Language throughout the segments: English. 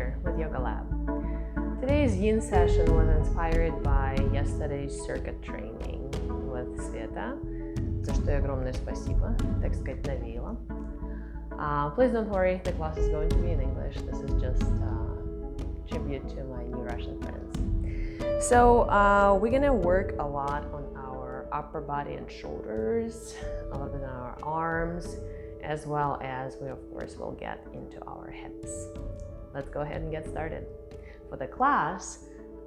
here with Yoga Lab. Today's Yin session was inspired by yesterday's circuit training with Sveta, за что ей огромное спасибо, так сказать, навеяло. Please don't worry, the class is going to be in English. This is just a tribute to my new Russian friends. So we're gonna work a lot on our upper body and shoulders, a little bit on our arms, as well as we of course will get into our hips. Let's go ahead and get started. For the class,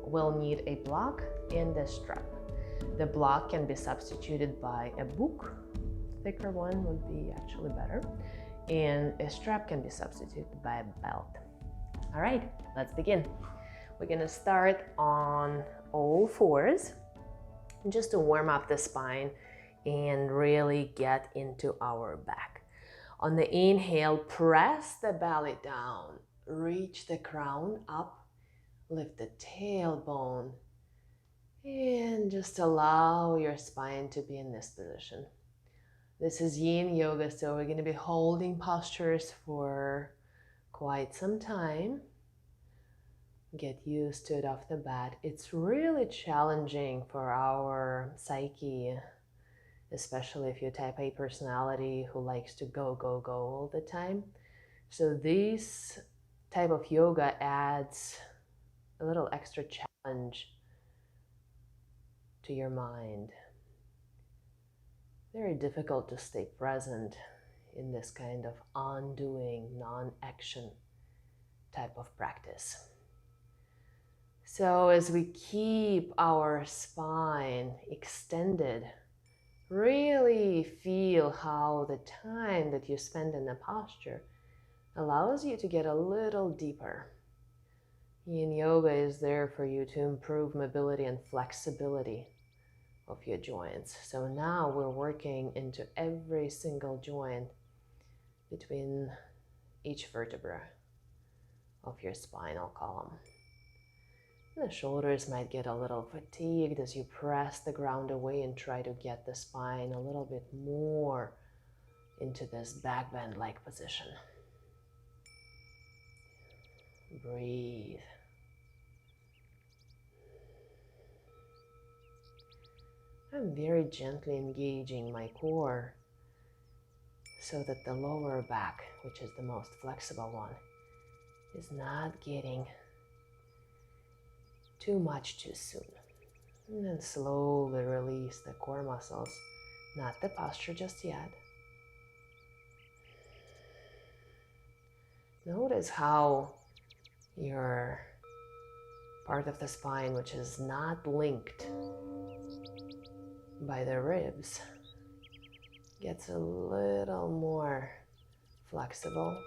we'll need a block and a strap. The block can be substituted by a book, thicker one would be actually better, and a strap can be substituted by a belt. All right, let's begin. We're gonna start on all fours just to warm up the spine and really get into our back. On the inhale, press the belly down, reach the crown up, lift the tailbone, and just allow your spine to be in this position. This is Yin Yoga, so we're going to be holding postures for quite some time. Get used to it off the bat. It's really challenging for our psyche, especially if you're type A personality who likes to go all the time. So this type of yoga adds a little extra challenge to your mind. Very difficult to stay present in this kind of undoing, non-action type of practice. So as we keep our spine extended, really feel how the time that you spend in the posture allows you to get a little deeper. Yin Yoga is there for you to improve mobility and flexibility of your joints. So now we're working into every single joint between each vertebra of your spinal column. The shoulders might get a little fatigued as you press the ground away and try to get the spine a little bit more into this back bend-like position. Breathe. I'm very gently engaging my core so that the lower back, which is the most flexible one, is not getting too much too soon. And then slowly release the core muscles, not the posture just yet. Notice how your part of the spine, which is not linked by the ribs, gets a little more flexible.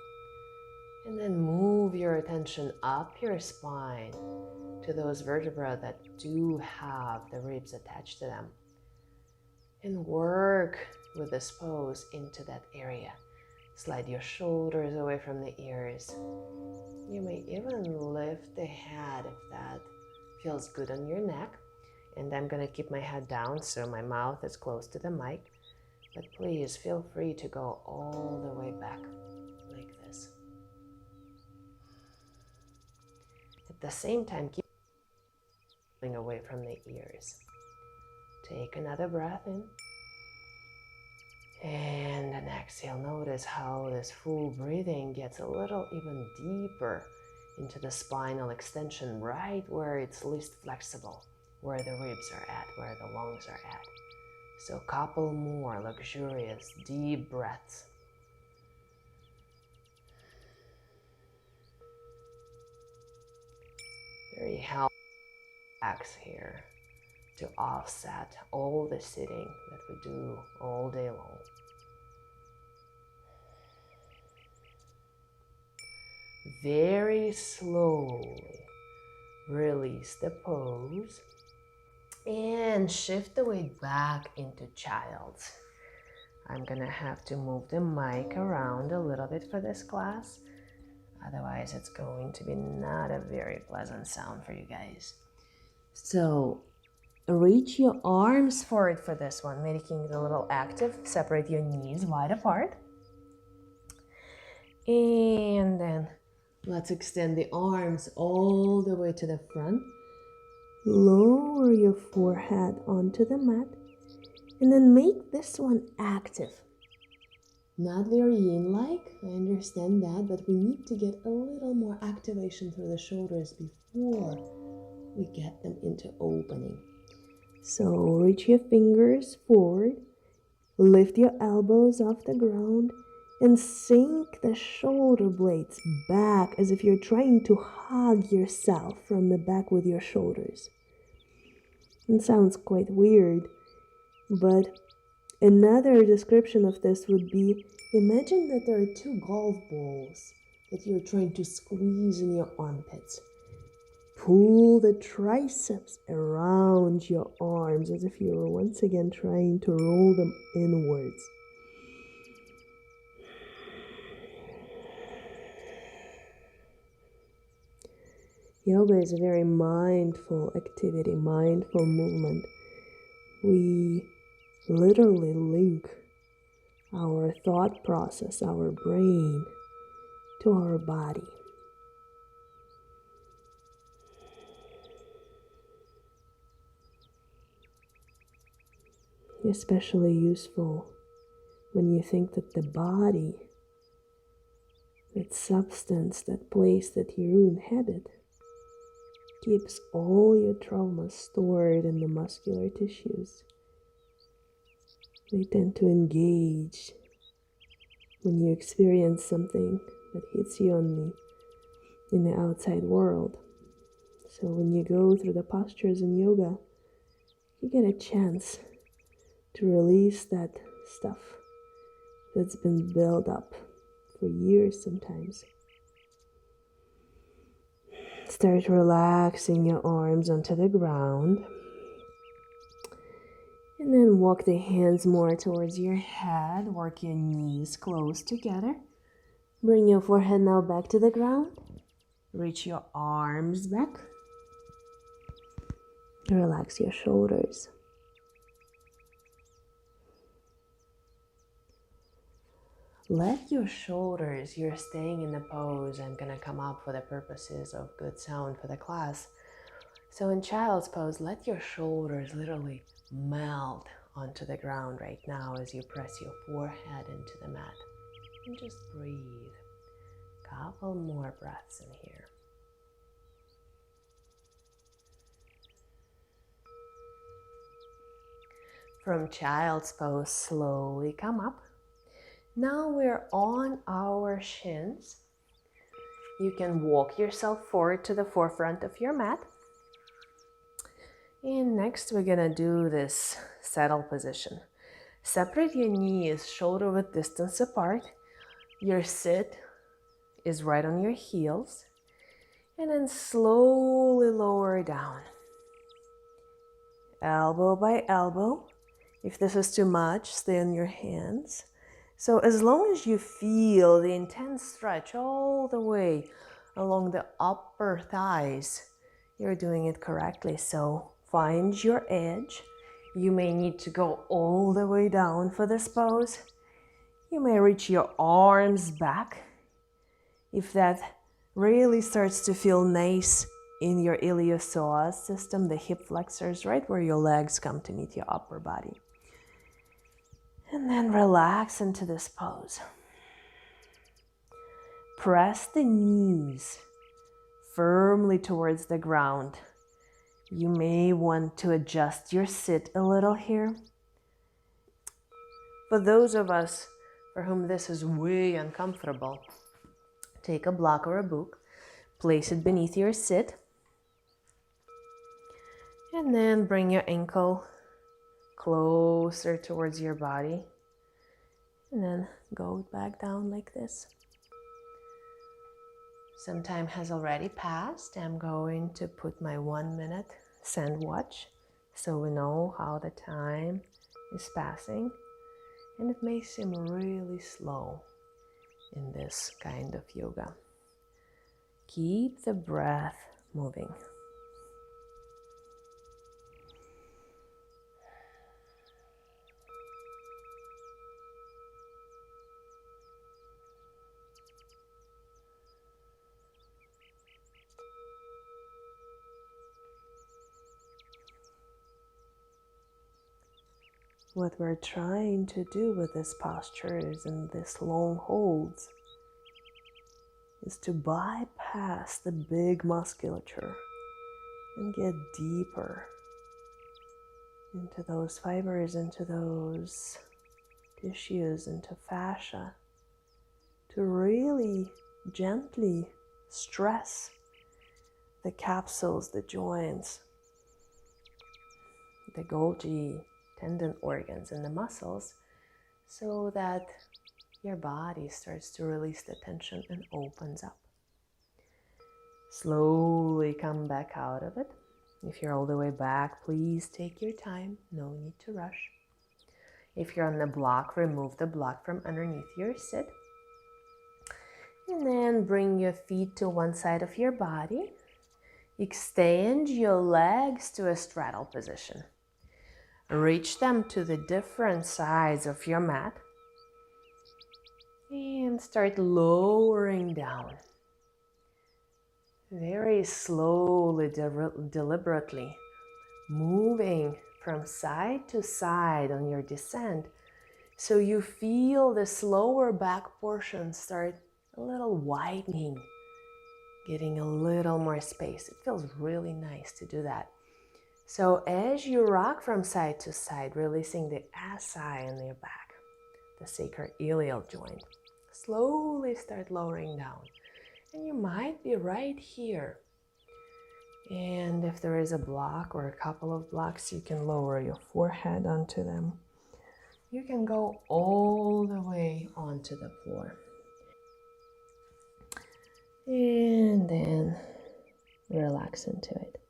And then move your attention up your spine to those vertebrae that do have the ribs attached to them. And work with this pose into that area. Slide your shoulders away from the ears. You may even lift the head if that feels good on your neck. And I'm going to keep my head down so my mouth is close to the mic. But please feel free to go all the way back like this. At the same time, keep going away from the ears. Take another breath in. And an exhale. Notice how this full breathing gets a little even deeper into the spinal extension, right where it's least flexible, where the ribs are at, where the lungs are at. So a couple more luxurious, deep breaths. Very healthy acts here to offset all the sitting that we do all day long. Very slowly release the pose and shift the weight back into child's. I'm gonna have to move the mic around a little bit for this class. Otherwise, it's going to be not a very pleasant sound for you guys. So reach your arms forward for this one, making it a little active. Separate your knees wide apart. And then Let's extend the arms all the way to the front. Lower your forehead onto the mat. And then make this one active. Not very yin-like, I understand that, but we need to get a little more activation through the shoulders before we get them into opening. So reach your fingers forward, lift your elbows off the ground, and sink the shoulder blades back as if you're trying to hug yourself from the back with your shoulders. It sounds quite weird, but another description of this would be, imagine that there are two golf balls that you're trying to squeeze in your armpits. Pull the triceps around your arms as if you were once again trying to roll them inwards. Yoga is a very mindful activity, mindful movement. We literally link our thought process, our brain, to our body. Especially useful when you think that the body, that substance, that place that you inhabit, keeps all your trauma stored in the muscular tissues. They tend to engage when you experience something that hits you in the outside world. So when you go through the postures in yoga, you get a chance to release that stuff that's been built up for years sometimes. Start relaxing your arms onto the ground. And then walk the hands more towards your head. Work your knees close together. Bring your forehead now back to the ground. Reach your arms back. Relax your shoulders. Let your shoulders, you're staying in the pose. I'm going to come up for the purposes of good sound for the class. So in child's pose, let your shoulders literally melt onto the ground right now as you press your forehead into the mat. And just breathe. Couple more breaths in here. From child's pose, slowly come up. Now we're on our shins. You can walk yourself forward to the forefront of your mat. And next we're gonna do this saddle position. Separate your knees shoulder width distance apart. Your sit is right on your heels. And then slowly lower down. Elbow by elbow. If this is too much, stay on your hands. So as long as you feel the intense stretch all the way along the upper thighs, you're doing it correctly. So find your edge. You may need to go all the way down for this pose. You may reach your arms back. If that really starts to feel nice in your iliopsoas system, the hip flexors, right where your legs come to meet your upper body. And then relax into this pose. Press the knees firmly towards the ground. You may want to adjust your sit a little here. For those of us for whom this is way uncomfortable, take a block or a book, place it beneath your sit, and then bring your ankle closer towards your body, and then go back down like this. Some time has already passed. I'm going to put my 1 minute sand watch so we know how the time is passing. And it may seem really slow in this kind of yoga. Keep the breath moving. What we're trying to do with this postures and this long holds is to bypass the big musculature and get deeper into those fibers, into those tissues, into fascia, to really gently stress the capsules, the joints, the Golgi tendon organs and the muscles, so that your body starts to release the tension and opens up. Slowly come back out of it. If you're all the way back, please take your time. No need to rush. If you're on the block, remove the block from underneath your sit. And then bring your feet to one side of your body. Extend your legs to a straddle position. Reach them to the different sides of your mat. And start lowering down. Very slowly, deliberately, moving from side to side on your descent, so you feel this lower back portion start a little widening, getting a little more space. It feels really nice to do that. So as you rock from side to side, releasing the SI in your back, the sacroiliac joint, slowly start lowering down. And you might be right here. And if there is a block or a couple of blocks, you can lower your forehead onto them. You can go all the way onto the floor. And then relax into it.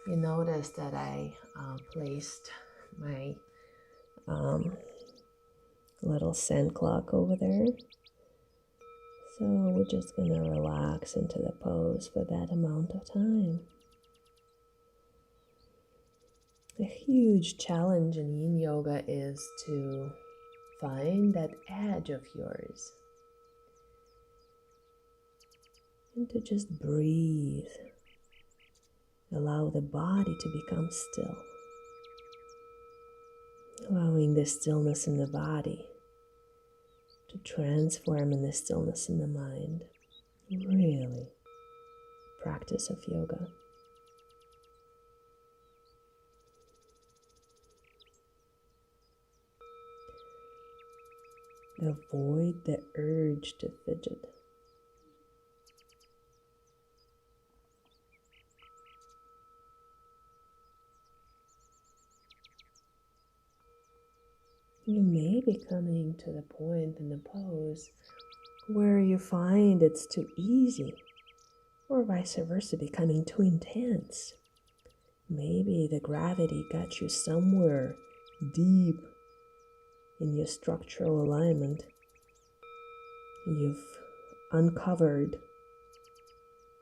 You notice that I placed my little sand clock over there. So we're just going to relax into the pose for that amount of time. A huge challenge in Yin Yoga is to find that edge of yours and to just breathe. Allow the body to become still. Allowing the stillness in the body to transform in the stillness in the mind. Really, practice of yoga. Avoid the urge to fidget. You may be coming to the point in the pose where you find it's too easy, or vice versa, becoming too intense. Maybe the gravity got you somewhere deep in your structural alignment. You've uncovered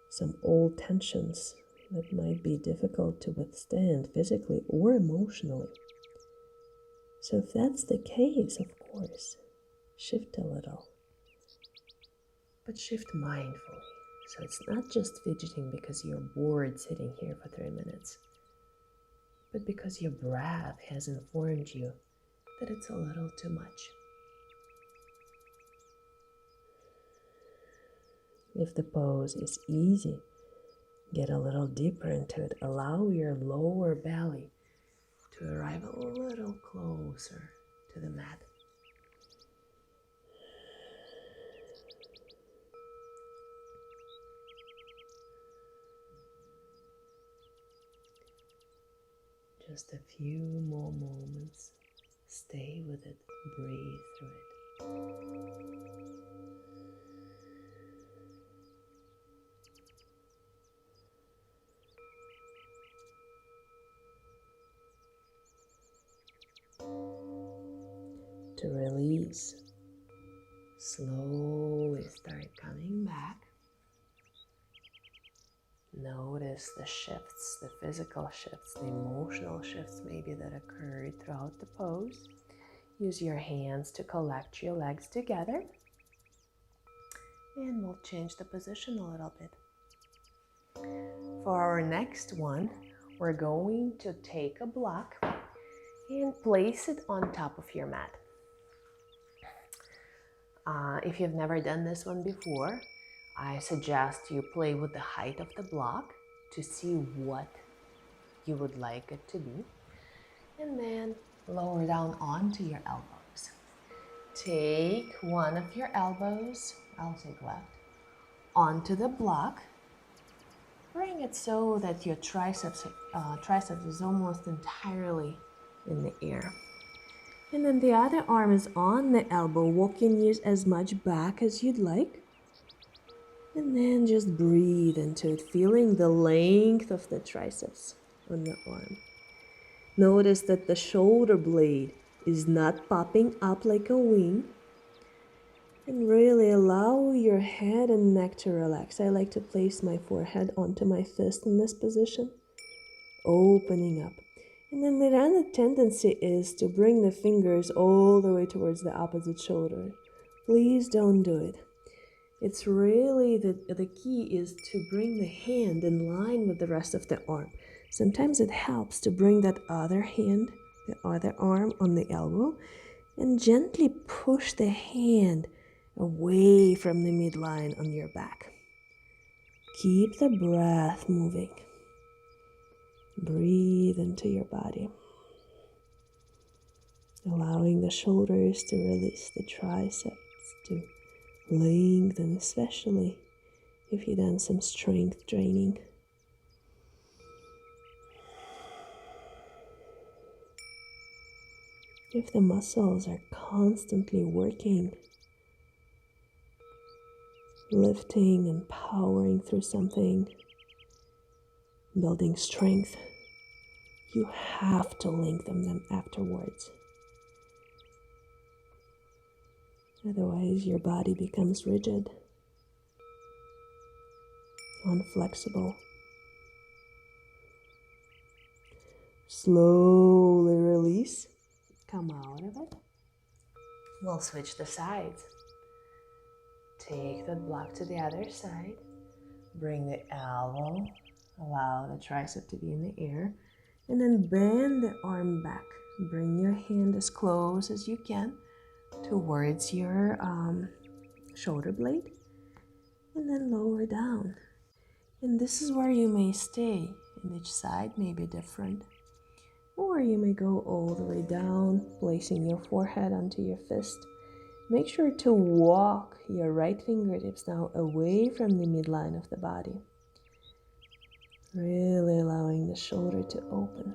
some old tensions that might be difficult to withstand physically or emotionally. So if that's the case, of course, shift a little, but shift mindfully. So it's not just fidgeting because you're bored sitting here for 3 minutes, but because your breath has informed you that it's a little too much. If the pose is easy, get a little deeper into it. Allow your lower belly to arrive a little closer to the mat. Just a few more moments. Stay with it. Breathe through it. To release, slowly start coming back. Notice the shifts, the physical shifts, the emotional shifts maybe that occurred throughout the pose. Use your hands to collect your legs together. And we'll change the position a little bit. For our next one, we're going to take a block and place it on top of your mat. If you've never done this one before, I suggest you play with the height of the block to see what you would like it to be. And then lower down onto your elbows. Take one of your elbows, I'll take left, onto the block. Bring it so that your triceps is almost entirely in the air. And then the other arm is on the elbow. Walk and use as much back as you'd like. And then just breathe into it, feeling the length of the triceps on the arm. Notice that the shoulder blade is not popping up like a wing. And really allow your head and neck to relax. I like to place my forehead onto my fist in this position, opening up. And then the other tendency is to bring the fingers all the way towards the opposite shoulder. Please don't do it. It's really the key is to bring the hand in line with the rest of the arm. Sometimes it helps to bring that other hand, the other arm on the elbow, and gently push the hand away from the midline on your back. Keep the breath moving. Breathe into your body, allowing the shoulders to release, the triceps to lengthen, especially if you've done some strength training. If the muscles are constantly working, lifting and powering through something, building strength, you have to lengthen them afterwards. Otherwise, your body becomes rigid, unflexible. Slowly release, come out of it. We'll switch the sides. Take that block to the other side. Bring the elbow, allow the tricep to be in the air, and then bend the arm back. Bring your hand as close as you can towards your shoulder blade, and then lower down. And this is where you may stay, and each side may be different. Or you may go all the way down, placing your forehead onto your fist. Make sure to walk your right fingertips now away from the midline of the body. Really allowing the shoulder to open.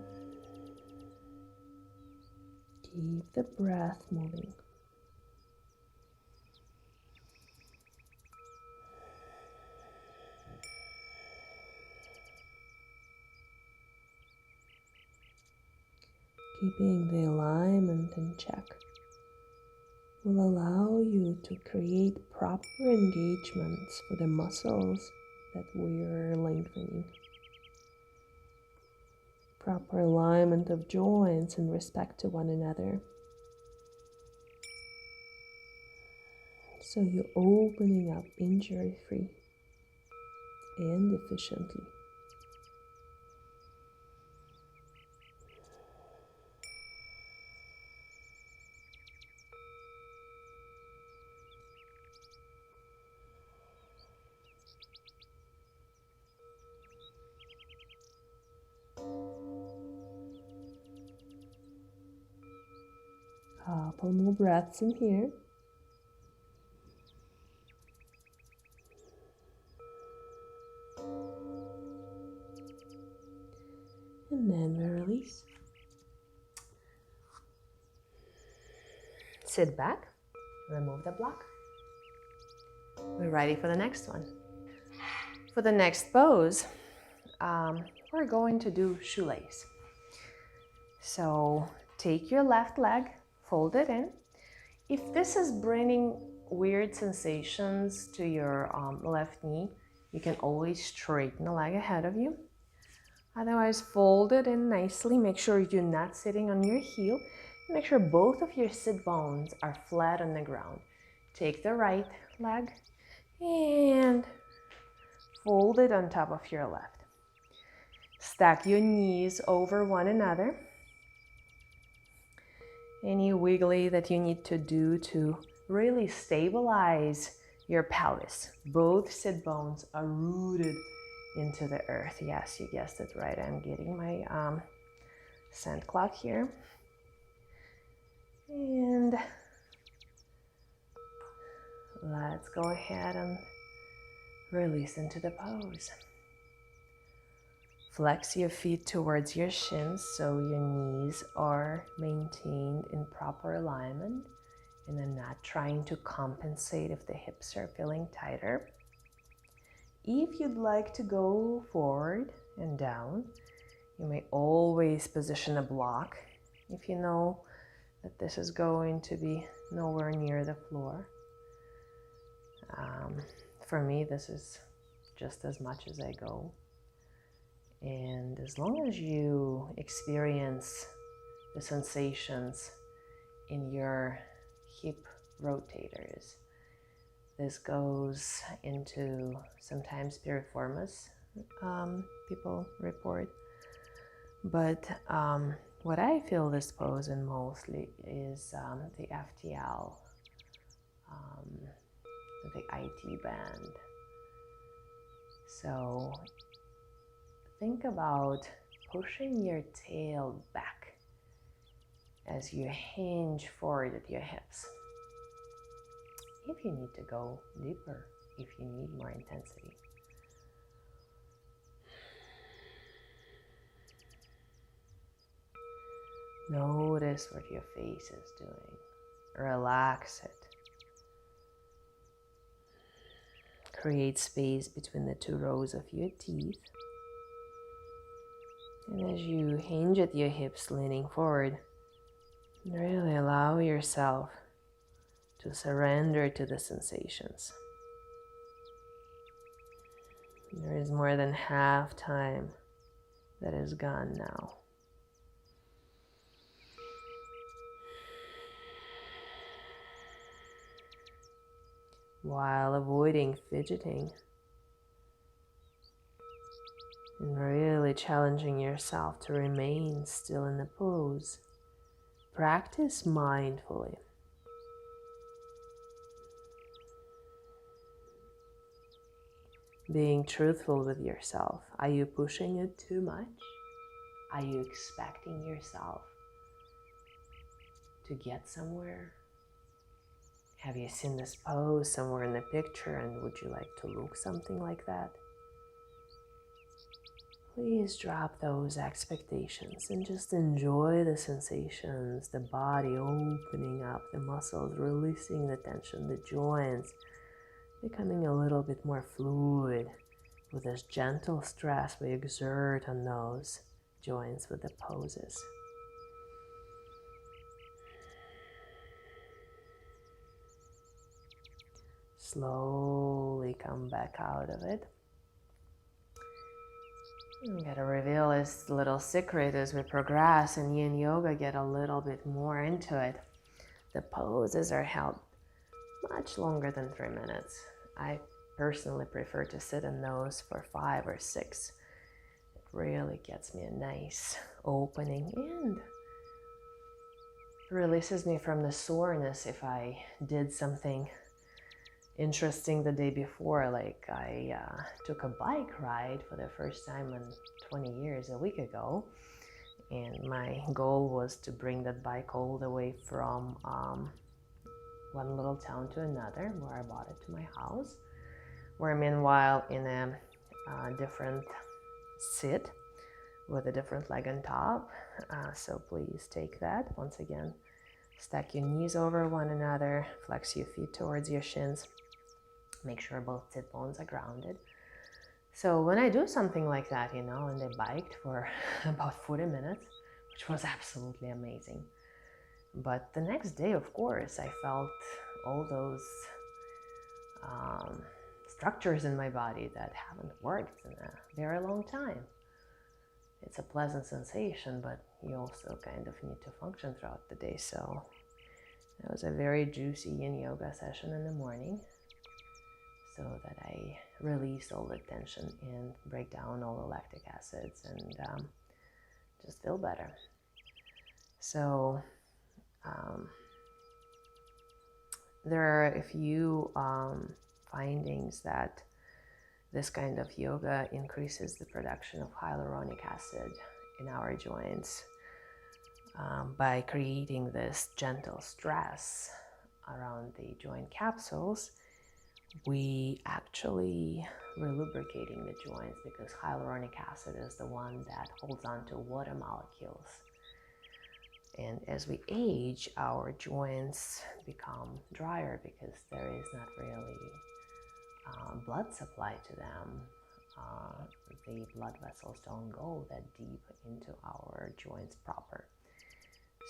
Keep the breath moving. Keeping the alignment in check will allow you to create proper engagements for the muscles that we're lengthening. Proper alignment of joints in respect to one another. So you're opening up injury-free and efficiently. Couple more breaths in here. And then we release. Sit back, remove the block. We're ready for the next one. For the next pose, we're going to do shoelace. So take your left leg, fold it in. If this is bringing weird sensations to your left knee, you can always straighten the leg ahead of you. Otherwise, fold it in nicely. Make sure you're not sitting on your heel. Make sure both of your sit bones are flat on the ground. Take the right leg and fold it on top of your left. Stack your knees over one another. Any wiggly that you need to do to really stabilize your pelvis. Both sit bones are rooted into the earth. Yes, you guessed it right. I'm getting my sand clock here. And let's go ahead and release into the pose. Flex your feet towards your shins so your knees are maintained in proper alignment and then not trying to compensate if the hips are feeling tighter. If you'd like to go forward and down, you may always position a block if you know that this is going to be nowhere near the floor. For me, this is just as much as I go. And as long as you experience the sensations in your hip rotators, this goes into sometimes piriformis, people report. But what I feel this pose in mostly is the FTL, the IT band. So think about pushing your tail back as you hinge forward at your hips. If you need to go deeper, if you need more intensity. Notice what your face is doing. Relax it. Create space between the two rows of your teeth. And as you hinge at your hips, leaning forward, really allow yourself to surrender to the sensations. There is more than half time that is gone now. While avoiding fidgeting and really challenging yourself to remain still in the pose, practice mindfully. Being truthful with yourself. Are you pushing it too much? Are you expecting yourself to get somewhere? Have you seen this pose somewhere in the picture and would you like to look something like that? Please drop those expectations and just enjoy the sensations, the body opening up, the muscles releasing the tension, the joints becoming a little bit more fluid with this gentle stress we exert on those joints with the poses. Slowly come back out of it. I'm going to reveal this little secret as we progress in Yin Yoga, get a little bit more into it. The poses are held much longer than 3 minutes. I personally prefer to sit in those for 5 or 6. It really gets me a nice opening and releases me from the soreness if I did something interesting the day before, like I took a bike ride for the first time in 20 years a week ago, and my goal was to bring that bike all the way from one little town to another where I bought it to my house, where meanwhile in a different sit with a different leg on top, so please take that. Once again, stack your knees over one another, flex your feet towards your shins. Make sure both sit bones are grounded. So when I do something like that, and I biked for about 40 minutes, which was absolutely amazing. But the next day, of course, I felt all those structures in my body that haven't worked in a very long time. It's a pleasant sensation, but you also kind of need to function throughout the day. So it was a very juicy Yin Yoga session in the morning, so that I release all the tension and break down all the lactic acids and just feel better. So There are a few findings that this kind of yoga increases the production of hyaluronic acid in our joints by creating this gentle stress around the joint capsules. We actually relubricating the joints because hyaluronic acid is the one that holds on to water molecules. And as we age, our joints become drier because there is not really blood supply to them. The blood vessels don't go that deep into our joints proper.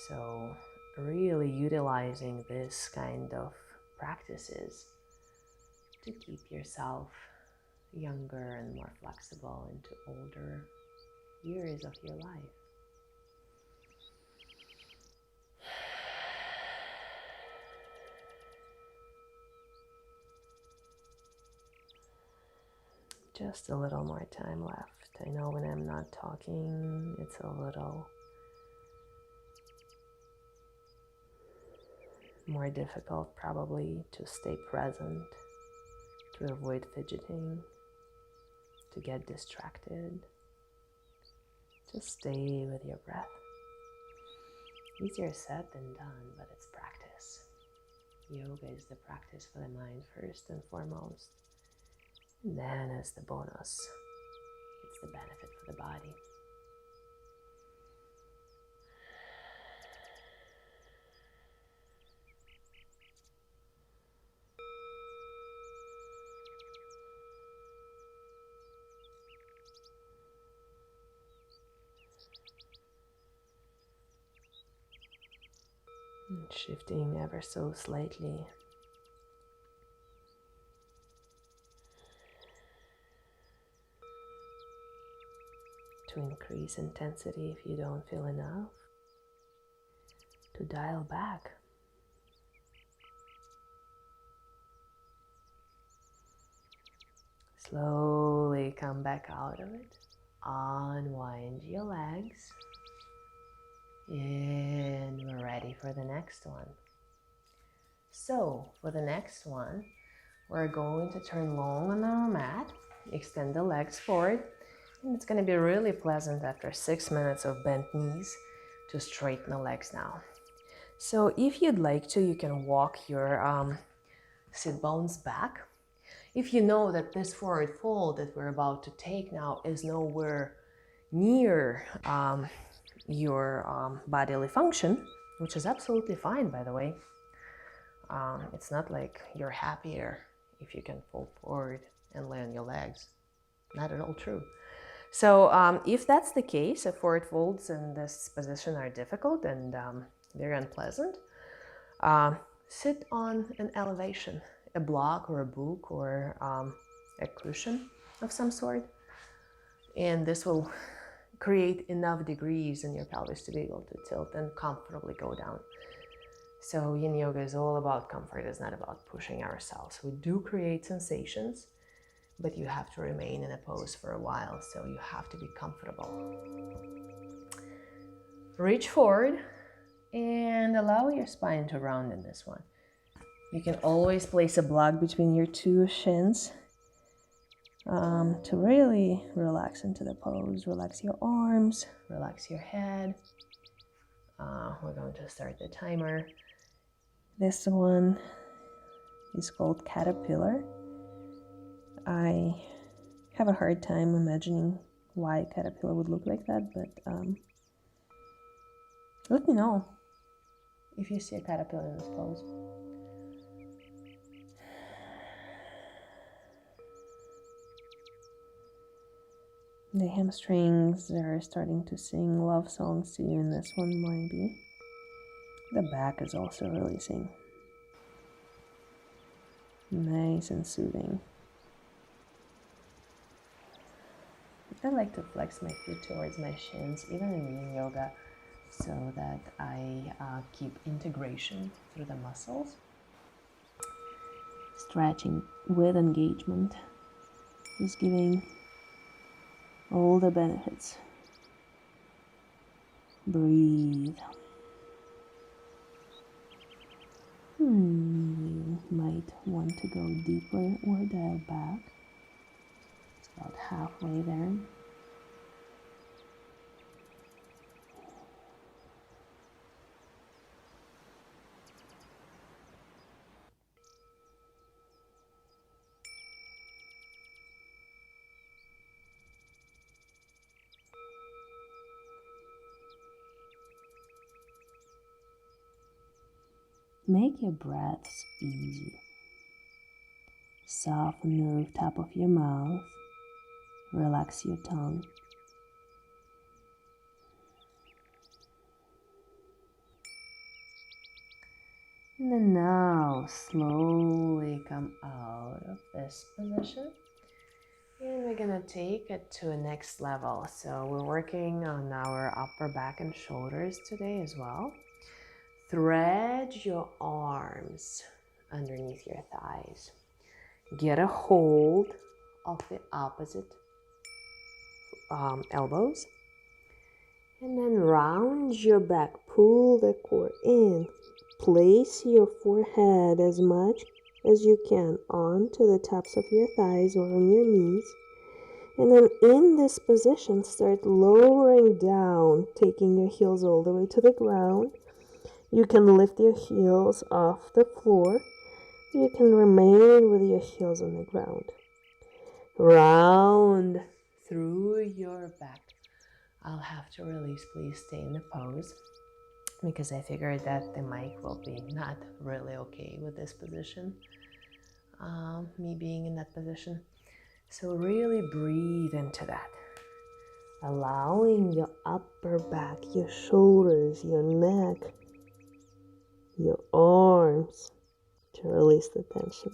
So really utilizing this kind of practices to keep yourself younger and more flexible into older years of your life. Just a little more time left. I know when I'm not talking, it's a little more difficult probably to stay present, to avoid fidgeting, to get distracted. Just stay with your breath. Easier said than done, but it's practice. Yoga is the practice for the mind first and foremost. And then as the bonus, it's the benefit for the body. And shifting ever so slightly. To increase intensity if you don't feel enough. To dial back. Slowly come back out of it. Unwind your legs. And we're ready for the next one. So for the next one, we're going to turn long on our mat, extend the legs forward, and it's going to be really pleasant after 6 minutes of bent knees to straighten the legs now. So if you'd like to, you can walk your sit bones back. If you know that this forward fold that we're about to take now is nowhere near your bodily function, which is absolutely fine, by the way. It's not like you're happier if you can fold forward and lay on your legs. Not at all true. So if that's the case, if forward folds in this position are difficult and very unpleasant, sit on an elevation, a block or a book or a cushion of some sort. And this will create enough degrees in your pelvis to be able to tilt and comfortably go down. So Yin Yoga is all about comfort. It's not about pushing ourselves. We do create sensations, but you have to remain in a pose for a while, so you have to be comfortable. Reach forward and allow your spine to round in this one. You can always place a block between your two shins to really relax into the pose. Relax your arms, relax your head. We're going to start the timer. This one is called caterpillar. I have a hard time imagining why a caterpillar would look like that, but let me know if you see a caterpillar in this pose. The hamstrings are starting to sing love songs to you in this one, maybe. The back is also releasing. Nice and soothing. I like to flex my feet towards my shins, even in Yin Yoga, so that I keep integration through the muscles. Stretching with engagement is giving all the benefits. Breathe. You might want to go deeper or dial back. It's about halfway there. Make your breaths easy. Soften the rooftop of your mouth. Relax your tongue. And then now slowly come out of this position. And we're gonna take it to a next level. So we're working on our upper back and shoulders today as well. Thread your arms underneath your thighs. Get a hold of the opposite elbows. And then round your back. Pull the core in. Place your forehead as much as you can onto the tops of your thighs or on your knees. And then in this position, start lowering down, taking your heels all the way to the ground. You can lift your heels off the floor. You can remain with your heels on the ground. Round through your back. I'll have to release. Please stay in the pose, because I figured that the mic will be not really okay with this position, me being in that position. So really breathe into that, allowing your upper back, your shoulders, your neck, your arms to release the tension.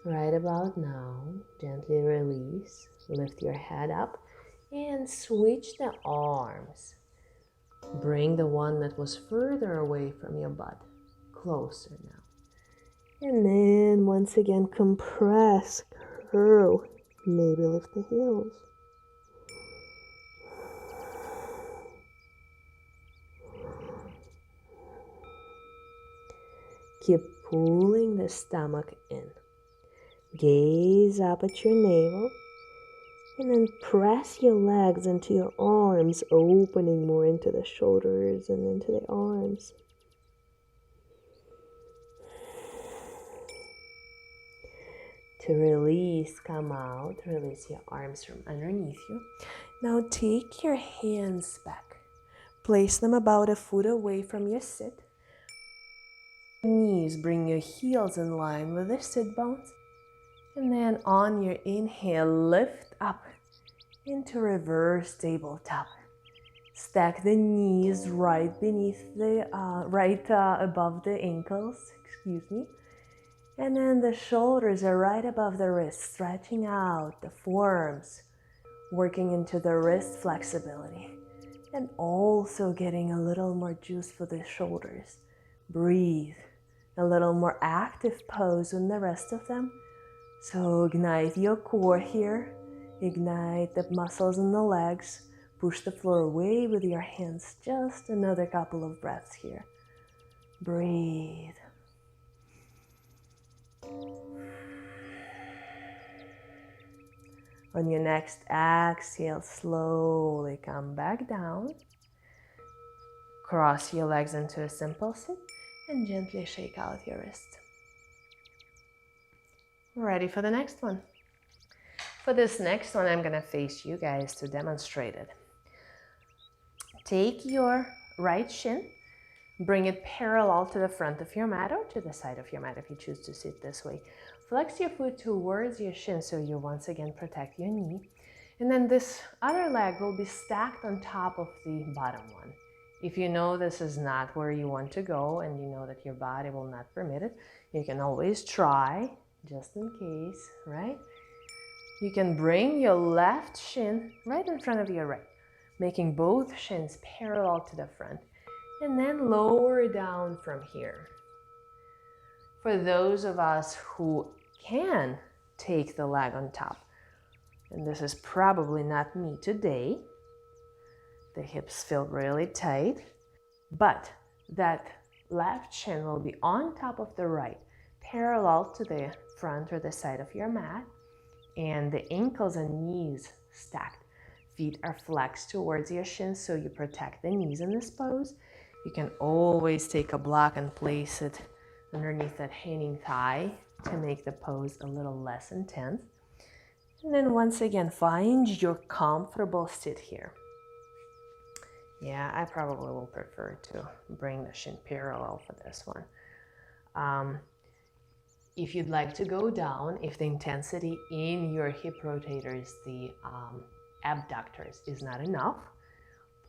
Right about now, gently release, lift your head up and switch the arms. Bring the one that was further away from your butt closer now. And then once again, compress, curl, maybe lift the heels. Keep pulling the stomach in. Gaze up at your navel. And then press your legs into your arms, opening more into the shoulders and into the arms. To release, come out, release your arms from underneath you. Now take your hands back. Place them about a foot away from your sit. Knees, bring your heels in line with the sit bones. And then on your inhale, lift up into reverse tabletop. Stack the knees right beneath the, above the ankles, And then the shoulders are right above the wrists, stretching out the forearms, working into the wrist flexibility. And also getting a little more juice for the shoulders. Breathe. A little more active pose in the rest of them. So ignite your core here. Ignite the muscles in the legs. Push the floor away with your hands. Just another couple of breaths here. Breathe. On your next exhale, slowly come back down. Cross your legs into a simple sit and gently shake out your wrist. Ready for the next one. For this next one, I'm going to face you guys to demonstrate it. Take your right shin, bring it parallel to the front of your mat or to the side of your mat if you choose to sit this way. Flex your foot towards your shin so you once again protect your knee. And then this other leg will be stacked on top of the bottom one. If you know this is not where you want to go and you know that your body will not permit it, you can always try, just in case, right? You can bring your left shin right in front of your right, making both shins parallel to the front, and then lower down from here. For those of us who can take the leg on top, And this is probably not me today. The hips feel really tight, but that left shin will be on top of the right, parallel to the front or the side of your mat, and the ankles and knees stacked. Feet are flexed towards your shins, so you protect the knees in this pose. You can always take a block and place it underneath that hanging thigh to make the pose a little less intense. And then once again, find your comfortable sit here. Yeah, I probably will prefer to bring the shin parallel for this one. If you'd like to go down, if the intensity in your hip rotators, the abductors, is not enough,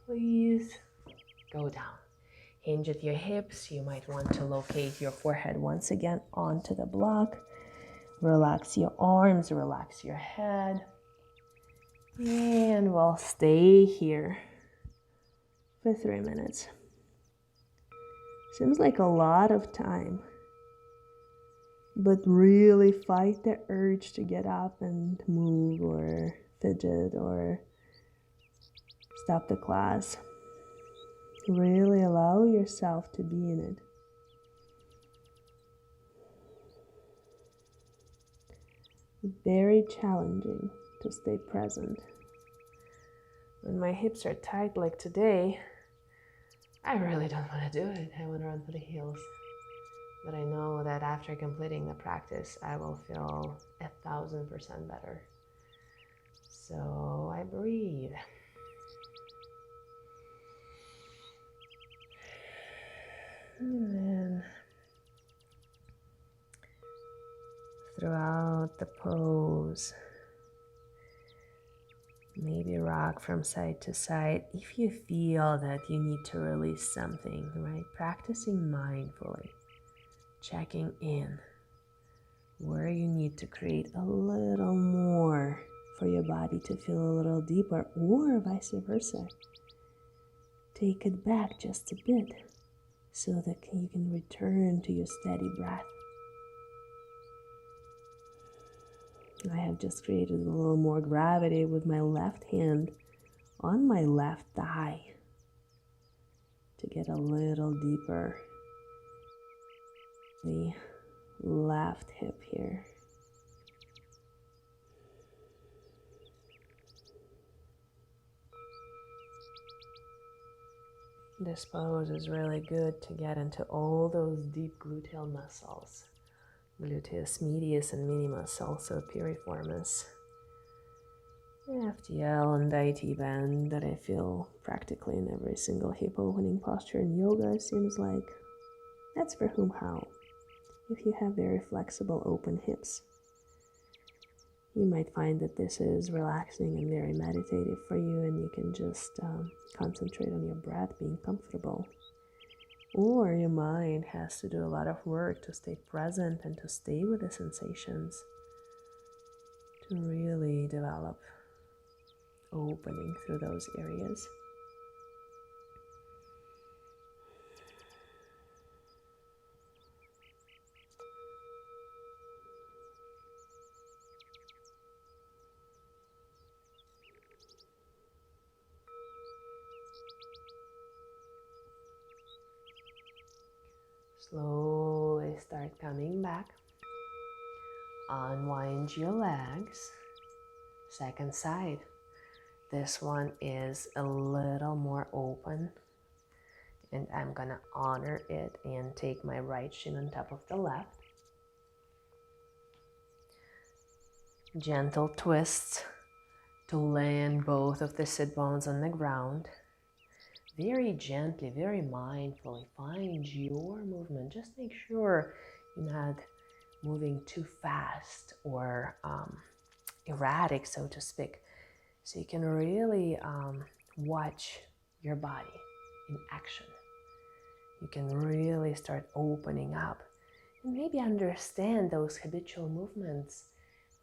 please go down. Hinge at your hips. You might want to locate your forehead once again onto the block. Relax your arms, relax your head. And we'll stay here for 3 minutes. Seems like a lot of time, but really fight the urge to get up and move or fidget or stop the class. Really allow yourself to be in it. Very challenging to stay present. When my hips are tight like today, I really don't want to do it. I want to run for the hills. But I know that after completing the practice, I will feel 1,000% better. So I breathe. And then throughout the pose, maybe rock from side to side if you feel that you need to release something, right? Practicing mindfully, checking in where you need to create a little more for your body to feel a little deeper, or vice versa. Take it back just a bit so that you can return to your steady breath. I have just created a little more gravity with my left hand on my left thigh to get a little deeper. The left hip here. This pose is really good to get into all those deep gluteal muscles. Gluteus medius and minimus, also piriformis. FTL and IT band that I feel practically in every single hip opening posture in yoga. Seems like that's for whom how. If you have very flexible open hips, you might find that this is relaxing and very meditative for you, and you can just concentrate on your breath, being comfortable. Or your mind has to do a lot of work to stay present and to stay with the sensations, to really develop opening through those areas. Slowly start coming back. Unwind your legs. Second side. This one is a little more open, and I'm gonna honor it and take my right shin on top of the left. Gentle twists to land both of the sit bones on the ground. Very gently, very mindfully, find your movement. Just make sure you're not moving too fast or erratic, so to speak. So you can really watch your body in action. You can really start opening up and maybe understand those habitual movements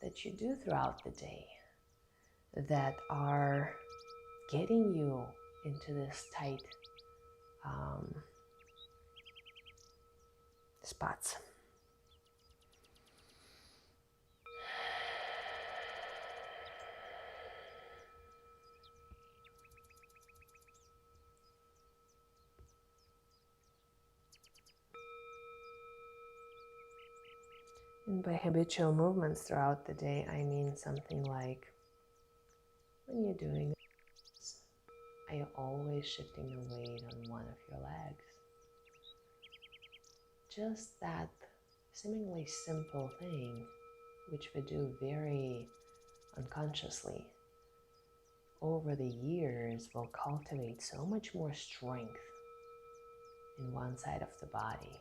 that you do throughout the day that are getting you into this tight spots. And by habitual movements throughout the day, I mean something like, when you're doing this, are you always shifting the weight on one of your legs? Just that seemingly simple thing, which we do very unconsciously, over the years will cultivate so much more strength in one side of the body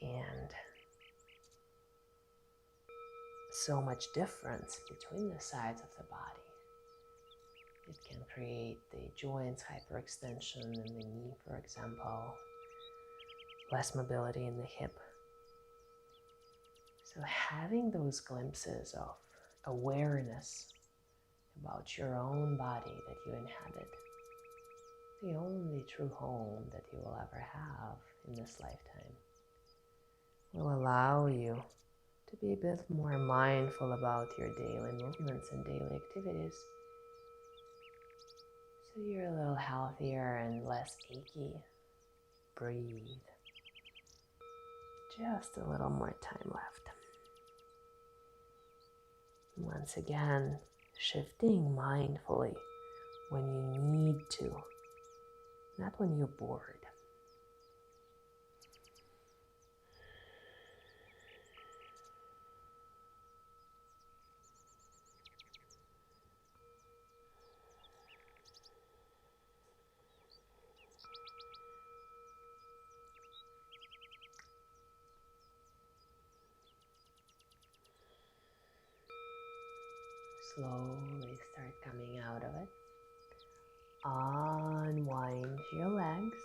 and so much difference between the sides of the body. It can create the joints hyperextension in the knee, for example, less mobility in the hip. So having those glimpses of awareness about your own body that you inhabit, the only true home that you will ever have in this lifetime, will allow you to be a bit more mindful about your daily movements and daily activities, so you're a little healthier and less achy. Breathe. Just a little more time left. Once again, shifting mindfully when you need to, not when you're bored. Slowly start coming out of it. Unwind your legs.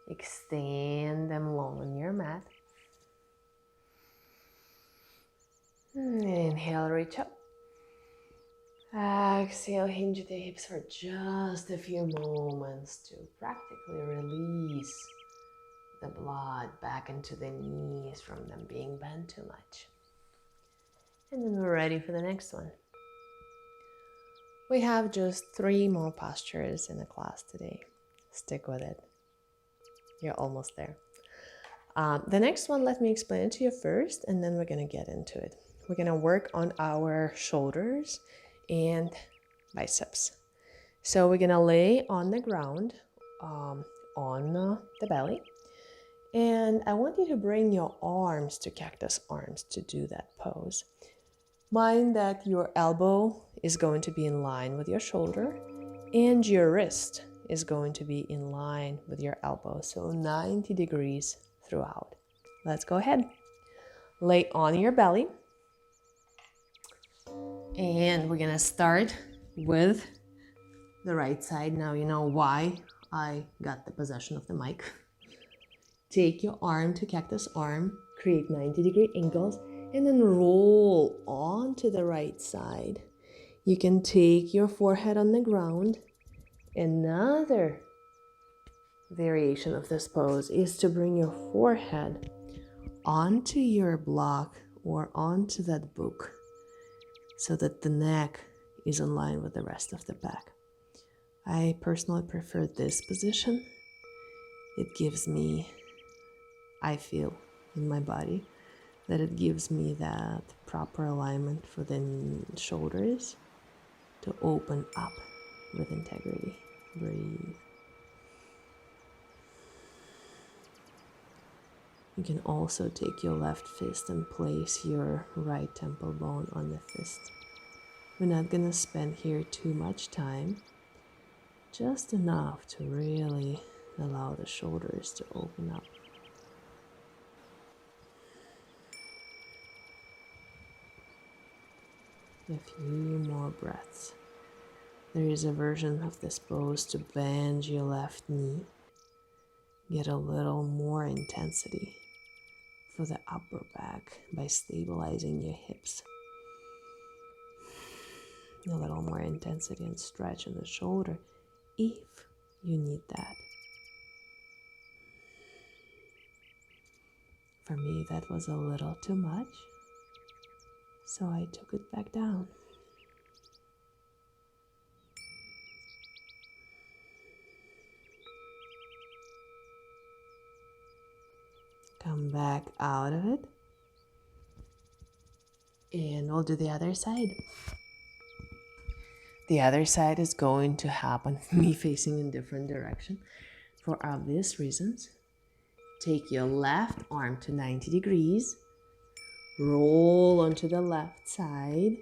Extend them long on your mat. Inhale, reach up. Exhale, hinge the hips for just a few moments to practically release the blood back into the knees from them being bent too much. And then we're ready for the next one. We have just 3 more postures in the class today. Stick with it. You're almost there. The next one, let me explain it to you first, and then we're going to get into it. We're going to work on our shoulders and biceps. So we're going to lay on the ground, on the belly. And I want you to bring your arms to cactus arms to do that pose. Mind that your elbow is going to be in line with your shoulder and your wrist is going to be in line with your elbow. So 90 degrees throughout. Let's go ahead. Lay on your belly. And we're going to start with the right side. Now you know why I got the possession of the mic. Take your arm to cactus arm, create 90-degree angles, and then roll onto the right side. You can take your forehead on the ground. Another variation of this pose is to bring your forehead onto your block or onto that book so that the neck is in line with the rest of the back. I personally prefer this position. It gives me, I feel in my body that it gives me that proper alignment for the shoulders to open up with integrity. Breathe. You can also take your left fist and place your right temple bone on the fist. We're not going to spend here too much time, just enough to really allow the shoulders to open up. A few more breaths. There is a version of this pose to bend your left knee. Get a little more intensity for the upper back by stabilizing your hips. A little more intensity and stretch in the shoulder if you need that. For me, that was a little too much, so I took it back down. Come back out of it. And we'll do the other side. The other side is going to happen me facing in different direction for obvious reasons. Take your left arm to 90 degrees. Roll onto the left side.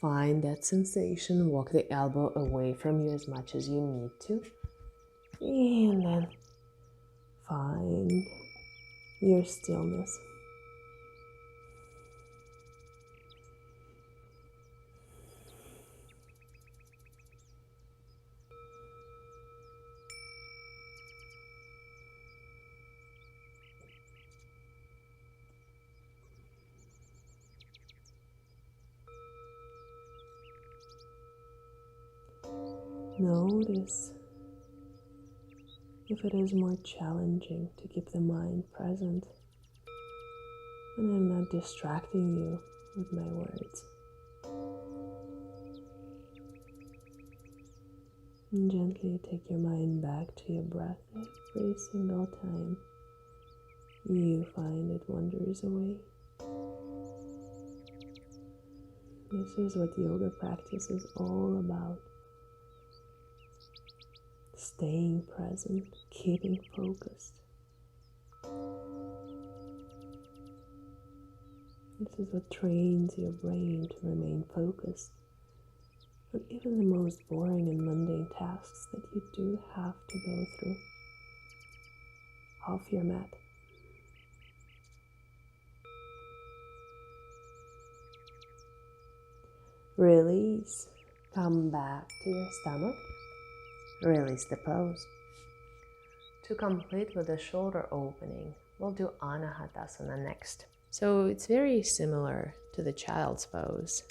Find that sensation. Walk the elbow away from you as much as you need to. And then find your stillness. Notice if it is more challenging to keep the mind present and I'm not distracting you with my words. And gently take your mind back to your breath every single time you find it wanders away. This is what yoga practice is all about. Staying present, keeping focused. This is what trains your brain to remain focused on even the most boring and mundane tasks that you do have to go through off your mat. Release. Come back to your stomach. Release the pose. To complete with the shoulder opening, we'll do Anahatasana next. So it's very similar to the child's pose.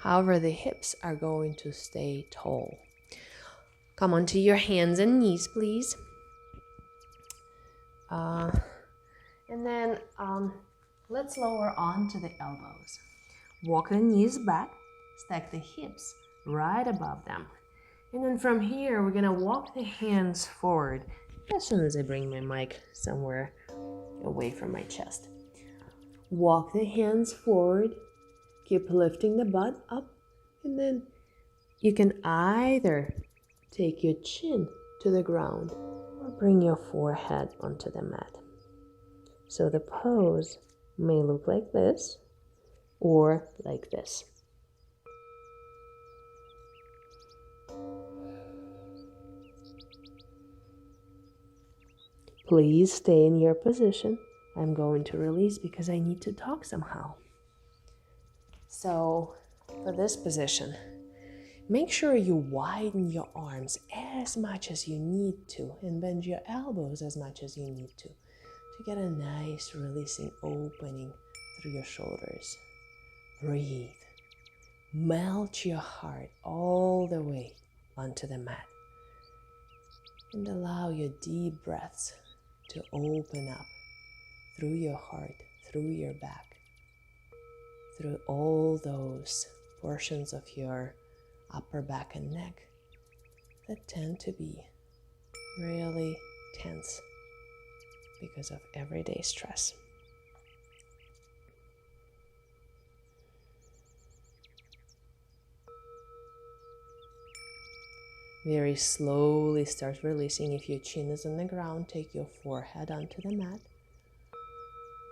However, the hips are going to stay tall. Come onto your hands and knees, please. And then let's lower onto the elbows. Walk the knees back, stack the hips right above them. And then from here, we're gonna walk the hands forward as soon as I bring my mic somewhere away from my chest. Walk the hands forward, keep lifting the butt up, and then you can either take your chin to the ground or bring your forehead onto the mat. So the pose may look like this or like this. Please stay in your position. I'm going to release because I need to talk somehow. So for this position, make sure you widen your arms as much as you need to and bend your elbows as much as you need to get a nice releasing opening through your shoulders. Breathe. Melt your heart all the way onto the mat. And allow your deep breaths to open up through your heart, through your back, through all those portions of your upper back and neck that tend to be really tense because of everyday stress. Very slowly start releasing. If your chin is on the ground, take your forehead onto the mat.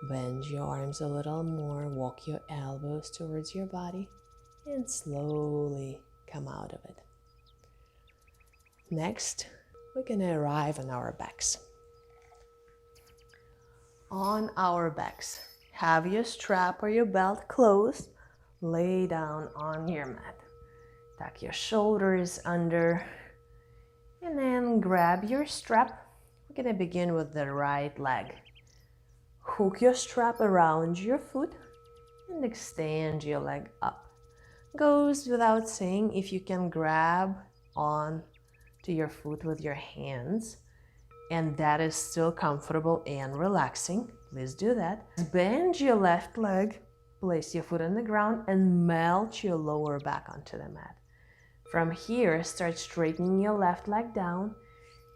Bend your arms a little more, walk your elbows towards your body, and slowly come out of it. Next, we're gonna arrive on our backs. On our backs, have your strap or your belt closed, lay down on your mat. Tuck your shoulders under, and then grab your strap. We're gonna begin with the right leg. Hook your strap around your foot and extend your leg up. Goes without saying, if you can grab on to your foot with your hands and that is still comfortable and relaxing, please do that. Bend your left leg, place your foot on the ground and melt your lower back onto the mat. From here, start straightening your left leg down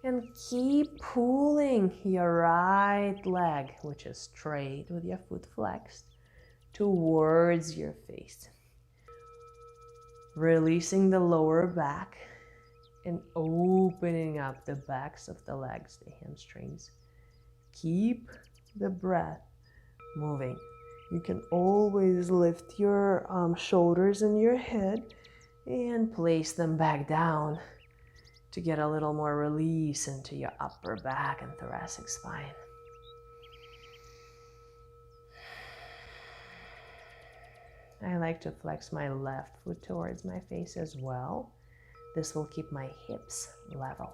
And keep pulling your right leg, which is straight with your foot flexed, towards your face. Releasing the lower back and opening up the backs of the legs, the hamstrings. Keep the breath moving. You can always lift your shoulders and your head and place them back down to get a little more release into your upper back and thoracic spine. I like to flex my left foot towards my face as well. This will keep my hips level.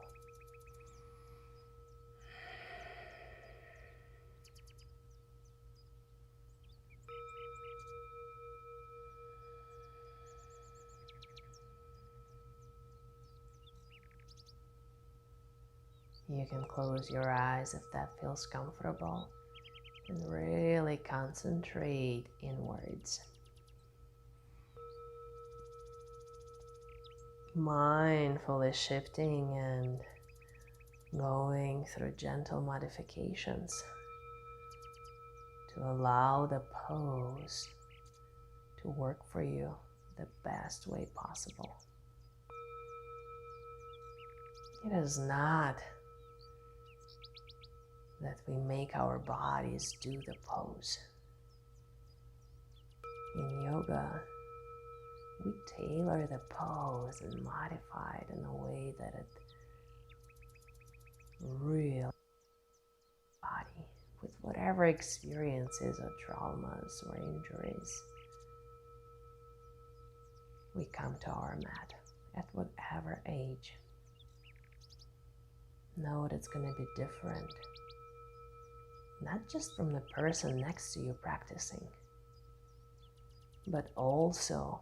You can close your eyes if that feels comfortable and really concentrate inwards. Mindfully shifting and going through gentle modifications to allow the pose to work for you the best way possible. It is not that we make our bodies do the pose. In yoga, we tailor the pose and modify it in a way that it really body with whatever experiences or traumas or injuries. We come to our mat at whatever age. Know that it's going to be different. Not just from the person next to you practicing, but also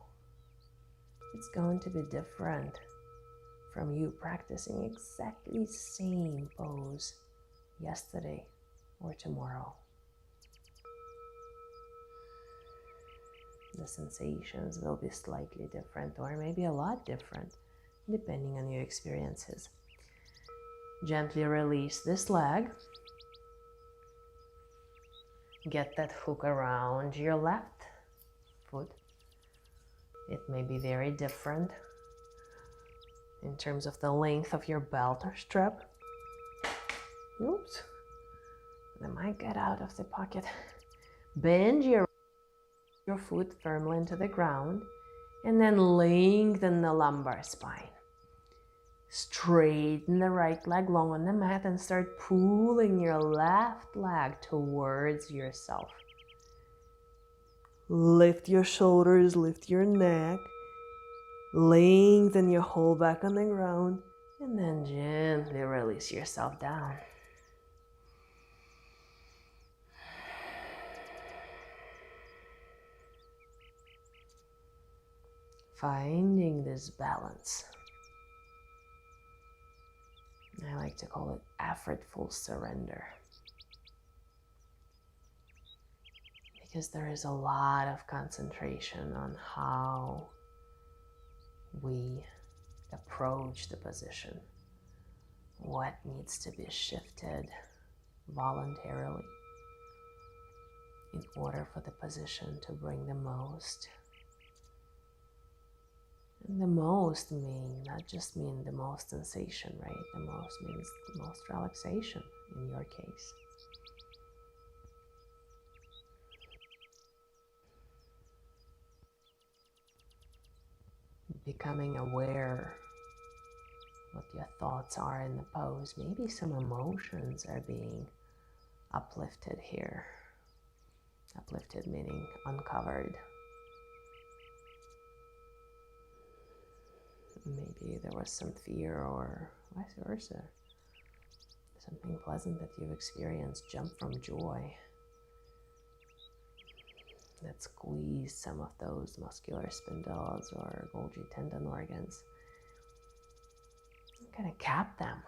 it's going to be different from you practicing exactly the same pose yesterday or tomorrow. The sensations will be slightly different or maybe a lot different depending on your experiences. Gently release this leg. Get that hook around your left foot. It may be very different in terms of the length of your belt or strap. Oops. I might get out of the pocket. Bend your foot firmly into the ground and then lengthen the lumbar spine. Straighten the right leg long on the mat and start pulling your left leg towards yourself. Lift your shoulders, lift your neck, lengthen your whole back on the ground, and then gently release yourself down. Finding this balance. I like to call it effortful surrender. Because there is a lot of concentration on how we approach the position. What needs to be shifted voluntarily in order for the position to bring the most. And the most not just mean the most sensation, right? The most means the most relaxation in your case. Becoming aware what your thoughts are in the pose. Maybe some emotions are being uplifted here. Uplifted meaning uncovered. Maybe there was some fear or vice versa. Something pleasant that you've experienced jump from joy. That squeezed some of those muscular spindles or Golgi tendon organs. I'm going to cap them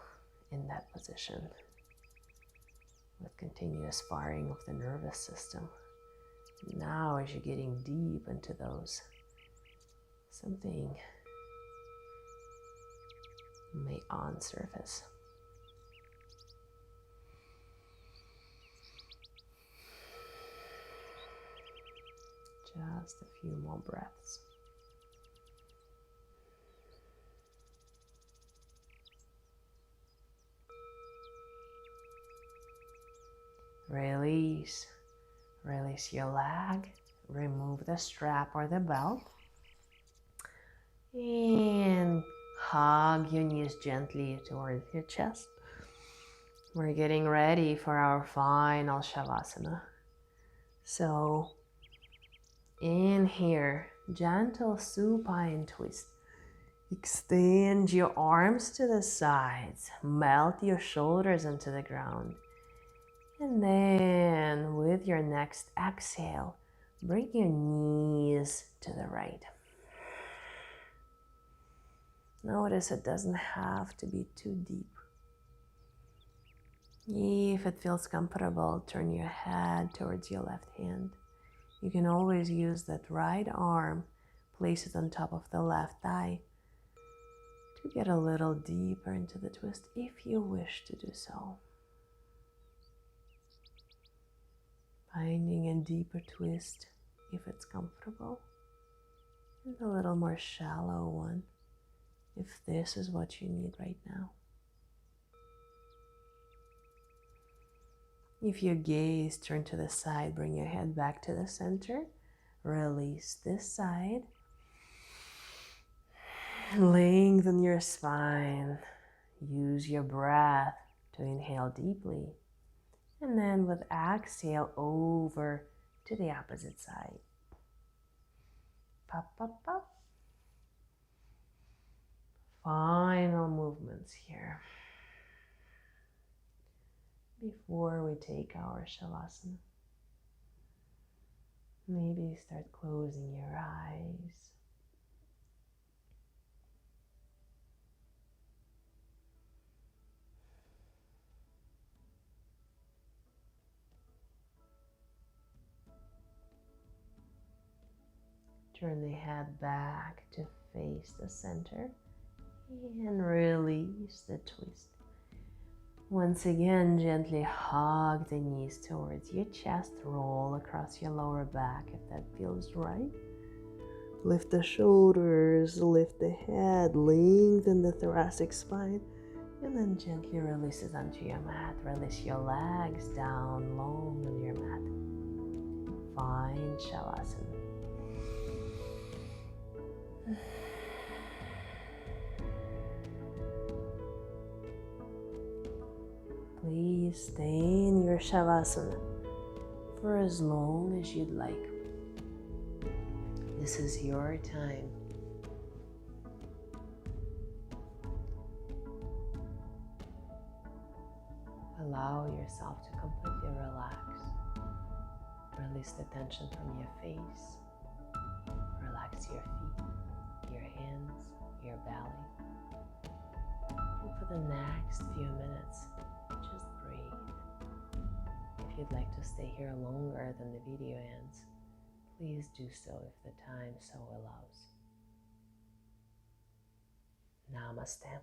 in that position with continuous firing of the nervous system. Now as you're getting deep into those, something may on surface. Just a few more breaths. Release. Release your leg. Remove the strap or the belt. And hug your knees gently towards your chest. We're getting ready for our final Shavasana. So, in here, gentle supine twist. Extend your arms to the sides. Melt your shoulders into the ground. And then, with your next exhale, bring your knees to the right. Notice it doesn't have to be too deep. If it feels comfortable, turn your head towards your left hand. You can always use that right arm, place it on top of the left thigh to get a little deeper into the twist if you wish to do so. Finding a deeper twist if it's comfortable, and a little more shallow one if this is what you need right now. If your gaze turn to the side, bring your head back to the center. Release this side. Lengthen your spine. Use your breath to inhale deeply. And then with exhale, over to the opposite side. Pop, pop, pop. Final movements here before we take our Shavasana. Maybe start closing your eyes. Turn the head back to face the center and release the twist. Once again, gently hug the knees towards your chest. Roll across your lower back if that feels right. Lift the shoulders, lift the head, lengthen the thoracic spine, and then gently release it onto your mat. Release your legs down long on your mat. Find Shavasana. Please stay in your Shavasana for as long as you'd like. This is your time. Allow yourself to completely relax. Release the tension from your face. Relax your feet, your hands, your belly. And for the next few minutes, just breathe. If you'd like to stay here longer than the video ends, please do so if the time so allows. Namaste.